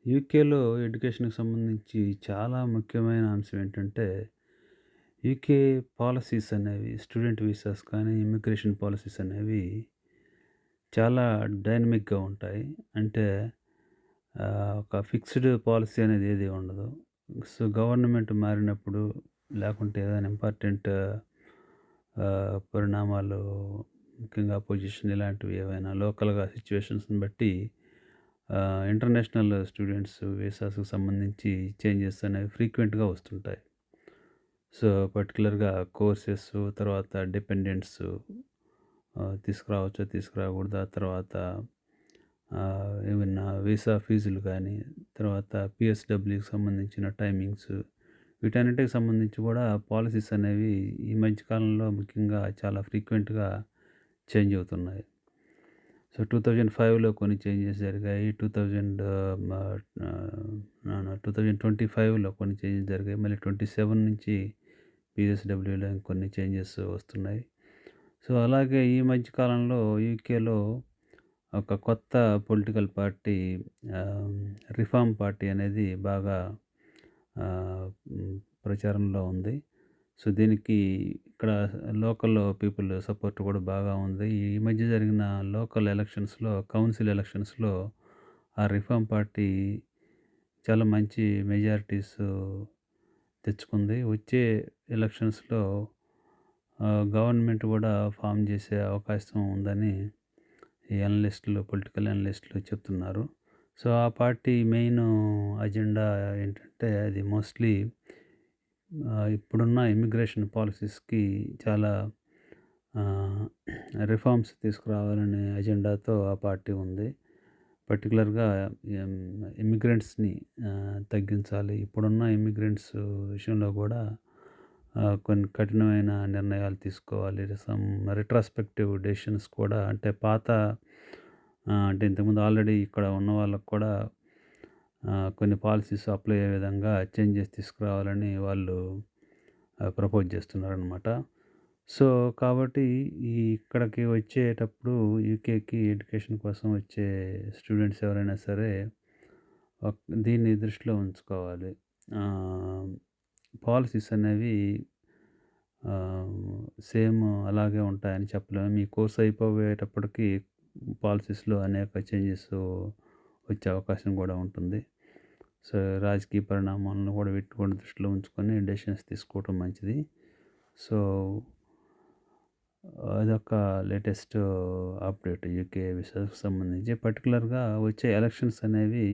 యూకేలో ఎడ్యుకేషన్‌కి సంబంధించి చాలా ముఖ్యమైన అంశం ఏంటంటే, యూకే పాలిసీస్ అనేవి స్టూడెంట్ వీసాస్ కానీ, ఇమ్మిగ్రేషన్ పాలిసీస్ అనేవి చాలా డైనమిక్‌గా ఉంటాయి. అంటే ఒక ఫిక్స్‌డ్ పాలిసీ అనేది ఏది ఉండదు. సో, గవర్నమెంట్ మారినప్పుడు లేకుంటే ఏదైనా ఇంపార్టెంట్ పరిణామాలు ముఖ్యంగా పొజిషన్ ఇలాంటివి ఏవైనా లోకల్‌గా సిట్యుయేషన్స్‌ని బట్టి ఇంటర్నేషనల్ స్టూడెంట్స్ వీసాస్‌కి సంబంధించి చేంజెస్ అనేవి ఫ్రీక్వెంట్‌గా వస్తుంటాయి. సో, పర్టిక్యులర్‌గా కోర్సెస్ తర్వాత డిపెండెంట్స్ తీసుకురావచ్చా? తీసుకురాకూడదా? తర్వాత ఏమన్నా వీసా ఫీజులు గానీ, తర్వాత పీఎస్‌డబ్ల్యూకి సంబంధించిన టైమింగ్స్ వీటన్నిటికి సంబంధించి గూడా పాలిసీస్ అనేవి ఈ మధ్య కాలంలో ముఖ్యంగా చాలా ఫ్రీక్వెంట్‌గా చేంజ్ అవుతున్నాయి. సో, 2005లో కొన్ని చేంజెస్ జరిగాయి. 2025లో కొన్ని చేంజెస్ జరిగాయి. మళ్ళీ 27 నుంచి పీఎస్‌డబ్ల్యూలో ఇంకొన్ని చేంజెస్ వస్తున్నాయి. సో, అలాగే ఈ మధ్య కాలంలో యూకేలో ఒక కొత్త పొలిటికల్ పార్టీ ఆహ్, రిఫార్మ్ పార్టీ అనేది బాగా ప్రచారంలో ఉంది. సో, దీనికి ఇక్కడ లోకల్ పీపుల్ సపోర్ట్ కూడా బాగా ఉంది. ఈ మధ్య జరిగిన లోకల్ ఎలక్షన్స్‌లో, కౌన్సిల్ ఎలక్షన్స్‌లో ఆ రిఫార్మ్ పార్టీ చాలా మంచి మెజారిటీస్ తెచ్చుకుంది. వచ్చే ఎలక్షన్స్‌లో గవర్నమెంట్ కూడా ఫార్మ్ చేసే అవకాశం ఉందని ఈ అనలిస్టులు, పొలిటికల్ అనలిస్టులు చెప్తున్నారు. సో, ఆ పార్టీ మెయిన్ అజెండా ఏంటంటే అది మోస్ట్‌లీ ఇప్పుడున్న ఇమ్మిగ్రేషన్ పాలిసీస్‌కి చాలా ఆహ్, రిఫార్మ్స్ తీసుకురావాలనే అజెండాతో ఆ పార్టీ ఉంది. పర్టిక్యులర్‌గా ఎం ఇమ్మిగ్రెంట్స్‌ని తగ్గించాలి. ఇప్పుడున్న ఇమ్మిగ్రెంట్స్ విషయంలో గూడా కొన్ని కఠినమైన నిర్ణయాలు తీసుకోవాలి. సమ్ రెట్రాస్పెక్టివ్ డెసిషన్స్ కూడా అంటే పాత అంటే ఇంతకుముందు ఆల్రెడీ ఇక్కడ ఉన్న వాళ్ళకి కూడా కొన్ని పాలిసీస్ అప్లై అయ్యే విధంగా చేంజెస్ తీసుకురావాలని వాళ్ళు ప్రపోజ్ చేస్తున్నారనమాట. సో, కాబట్టి ఇక్కడికి వచ్చేటప్పుడు యూకేకి ఎడ్యుకేషన్ కోసం వచ్చే స్టూడెంట్స్ ఎవరైనా సరే దీన్ని దృష్టిలో ఉంచుకోవాలి. ఆహ్, పాలిసీస్ అనేవి ఆహ్, సేమ్ అలాగే ఉంటాయని చెప్పలేము. మీ కోర్స్ అయిపోయేటప్పటికి పాలిసీస్‌లో అనేక చేంజెస్ వచ్చే అవకాశం కూడా ఉంటుంది. సో, రాజకీయ పరిణామాలను కూడా వీటిని కూడా దృష్టిలో ఉంచుకొని డెసిషన్స్ తీసుకోవటం మంచిది. సో, అదొక లేటెస్ట్ అప్డేట్ యూకే విషయాలకు సంబంధించి. పర్టిక్యులర్‌గా వచ్చే ఎలక్షన్స్ అనేవి